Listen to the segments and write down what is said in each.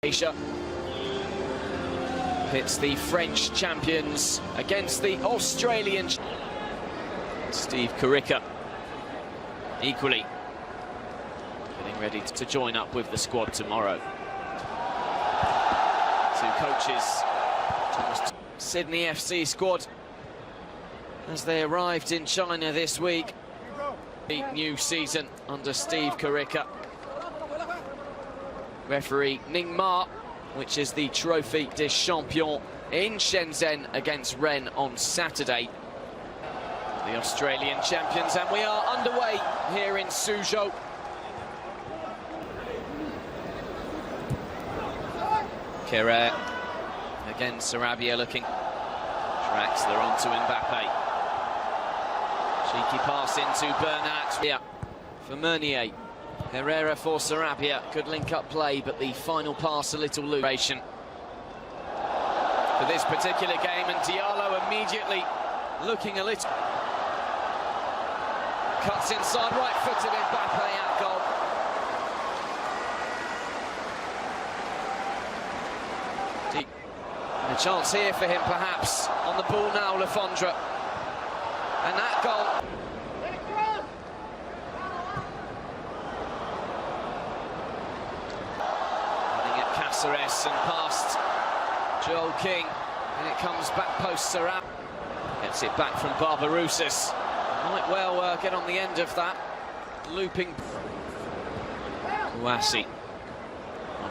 Asia pits the French champions against the Australian. Steve Carica equally getting ready to join up with the squad tomorrow. Two coaches, Sydney FC squad, as they arrived in China this week. The new season under Steve Carica. Referee Ning Ma, which is the Trophy des Champions in Shenzhen against Rennes on Saturday. The Australian champions, and we are underway here in Suzhou. Kerrer again, Sarabia looking. Draxler onto Mbappe. Cheeky pass into Bernat. Yeah, for Meunier. Herrera for Sarabia. Good link-up play, but the final pass a little loose. For this particular game, and Diallo immediately looking a little. Cuts inside, right-footed Mbappe at goal. Deep. And a chance here for him, perhaps. On the ball now, Lefondre. And that goal. Caceres and past Joel King, and it comes back post Sarab. Gets it back from Barbarouses. Might well get on the end of that. Looping. Kouassi.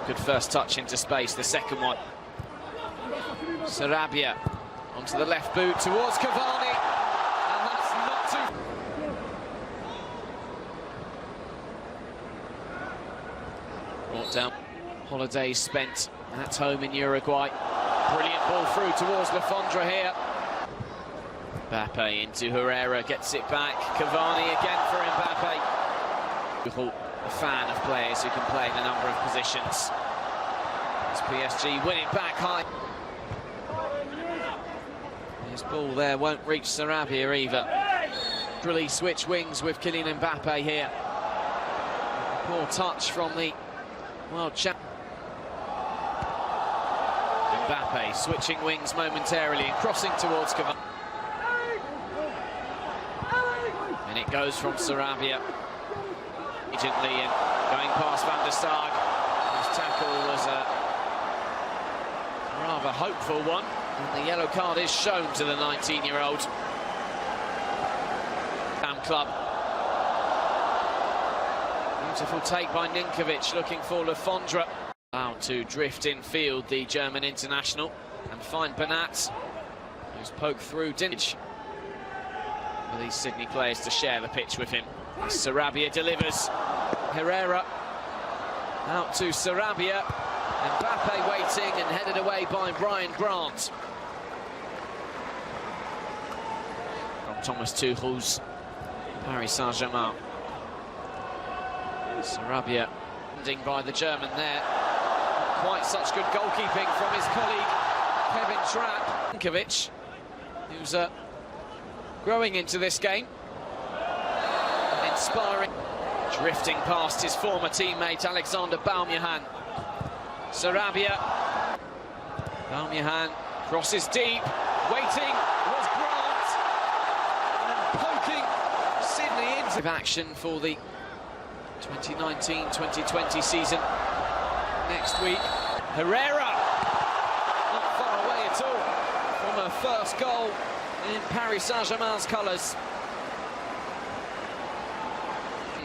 Good first touch into space, the second one. Sarabia onto the left boot towards Cavani. And that's not too... Brought down. Holidays spent at home in Uruguay. Brilliant ball through towards Lefondre here. Mbappe into Herrera, gets it back. Cavani again for Mbappe. A fan of players who can play in a number of positions. As PSG win it back high. His ball there won't reach Sarabia either. Really switch wings with Kylian Mbappe here. Poor touch from the world champ. Mbappe switching wings momentarily and crossing towards Cavani. And it goes from Sarabia. Immediately and going past Van der Sar. His tackle was a rather hopeful one. And the yellow card is shown to the 19-year-old. Club. Beautiful take by Ninkovic, looking for Lefondre. Allowed to drift in field, the German international, and find Bernat, who's poked through Dinage. For these Sydney players to share the pitch with him. As Sarabia delivers. Herrera out to Sarabia. Mbappe waiting and headed away by Brian Grant. From Thomas Tuchel's Paris Saint-Germain. Sarabia ending by the German there. Quite such good goalkeeping from his colleague Kevin Trapp. Ninkovic, who's growing into this game. And inspiring. Drifting past his former teammate Alexander Baumjohann. Sarabia. Baumjohann crosses deep. Waiting was Grant. And poking Sydney into action for the 2019-2020 season next week. Herrera not far away at all from her first goal in Paris Saint-Germain's colours.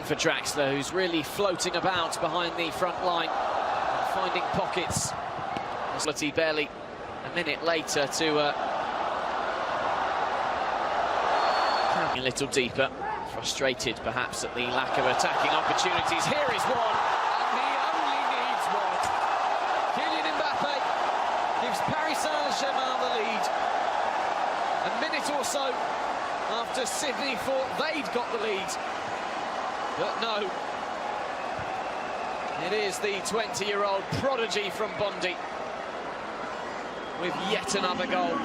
For Draxler, who's really floating about behind the front line and finding pockets. Barely a minute later to a little deeper. Frustrated perhaps at the lack of attacking opportunities. Here is one, and he only needs one. Kylian Mbappe gives Paris Saint-Germain the lead. A minute or so after Sydney thought they'd got the lead. But no. It is the 20-year-old prodigy from Bondi with yet another goal.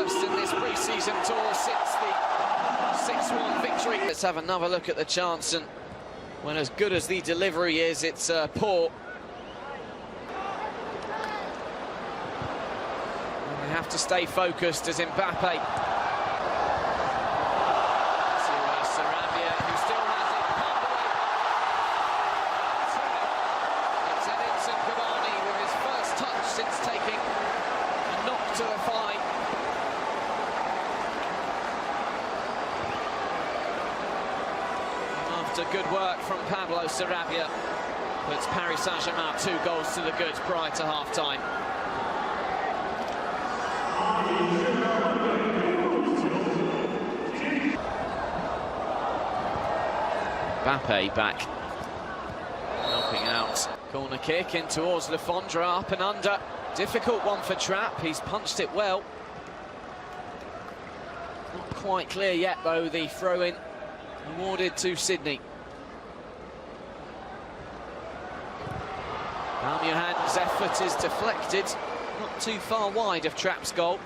In this pre-season tour since the 6-1 victory. Let's have another look at the chance, and When as good as the delivery is, it's poor. And they have to stay focused as Mbappe. Sarabia, who still has it. It's Edinson Cavani with his first touch since taking a knock to the thigh. After good work from Pablo Sarabia, puts Paris Saint-Germain 2 goals to the good prior to half-time. Mbappe back, helping out. Corner kick in towards Le Fondre, up and under. Difficult one for Trapp, he's punched it well. Not quite clear yet though, the throw-in awarded to Sydney. Johan's effort is deflected, not too far wide of Trapp's goal.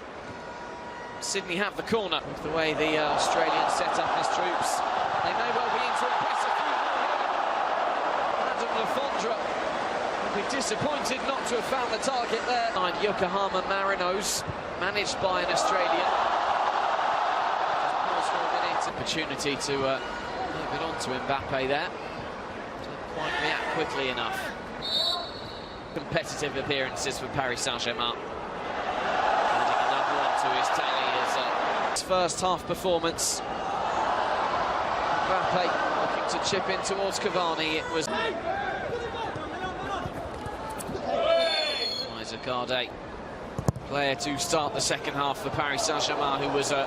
Sydney have the corner. With the way the Australians set up his troops, they may well be in to impress a few more. Adam Le Fondre will be disappointed not to have found the target there. Yokohama Marinos, managed by an Australian. Just pause for a minute. Opportunity to move it on to Mbappe there. Didn't quite react quickly enough. Competitive appearances for Paris Saint-Germain. Adding another one to his tally as his first half performance. Mbappe looking to chip in towards Cavani. It was Isaac, player to start the second half for Paris Saint-Germain, who was a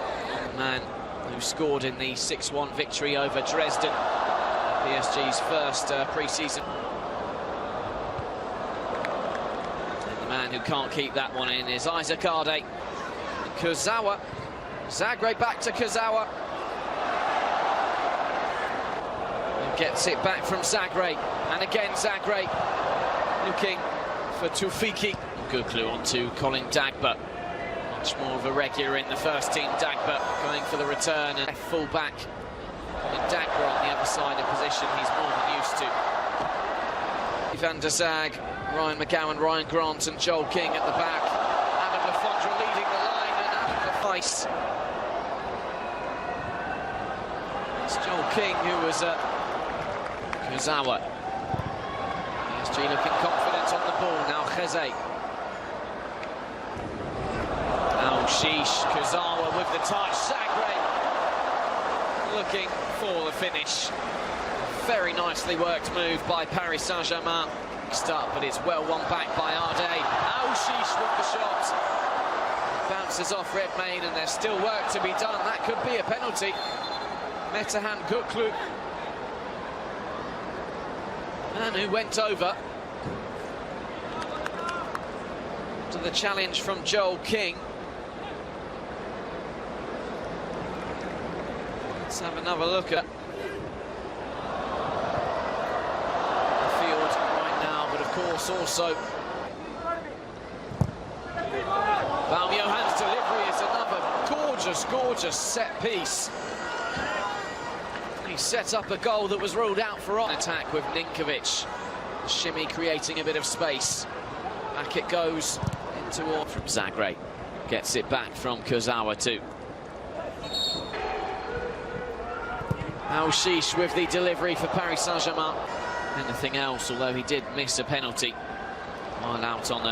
man who scored in the 6-1 victory over Dresden, PSG's first pre-season. The man who can't keep that one in is Isaac. Kurzawa. Zagreb back to Kurzawa. And gets it back from Zagreb. And again Zagreb looking for Tufiki. Good clue on to Colin Dagba. Much more of a regular in the first team. Dagba going for the return. And full back. Colin Dagba on the other side of position he's more than used to. Van der Zag, Ryan McGowan, Ryan Grant and Joel King at the back. Adam Le Fondre leading the line and Adam Le Feist. It's Joel King who was at Kurzawa. PSG looking confident on the ball. Now Kheze. Now Sheesh, Kurzawa with the touch. Zagreb looking for the finish. Very nicely worked move by Paris Saint-Germain. Start, but it's well won back by Ardé. Sheesh with the shot. Bounces off Redmayne, and there's still work to be done. That could be a penalty. Metehan Göklu, man who went over to the challenge from Joel King. Let's have another look at course also. Johan's delivery is another gorgeous set piece. He set up a goal that was ruled out for on attack with Ninkovic. Shimmy creating a bit of space. Back it goes into all from Zagreb. Gets it back from Kurzawa too. Sheesh with the delivery for Paris Saint-Germain. Anything else, although he did miss a penalty while out on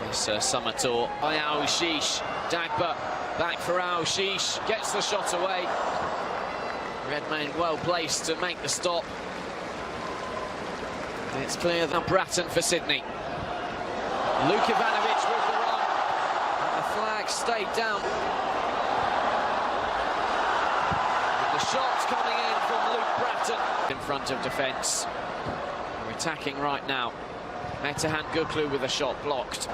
this summer tour. By Sheesh, Dagba back for Sheesh, gets the shot away. Redmayne well placed to make the stop. It's clear that Bratton for Sydney. Luke Ivanovic with the run. And the flag stayed down. The shot's coming in from Luke Bratton. In front of defence. They're attacking right now. Metehan Göklu with a shot blocked.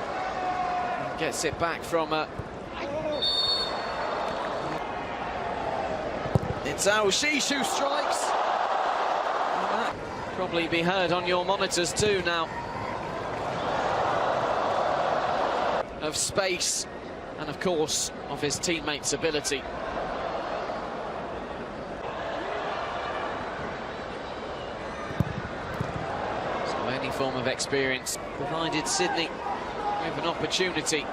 Gets it back from it's Sheesh who strikes. And that probably be heard on your monitors too now. Of space and of course of his teammates' ability. form of experience provided Sydney with an opportunity.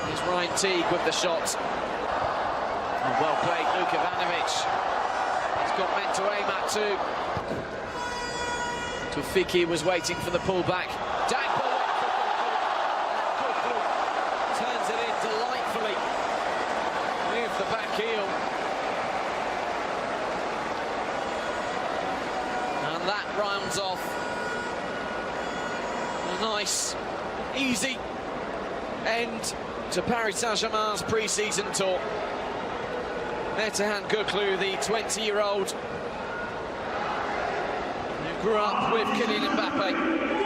Here's Ryan Teague with the shot. Oh, well played, Luka Ivanovic. He's got men to aim at too. Tufiki was waiting for the pullback. Dagbo turns it in delightfully. Move the back heel. And that rounds off a nice, easy end to Paris Saint-Germain's pre-season tour. Metehan Göklu, the 20-year-old who grew up with Kylian Mbappe.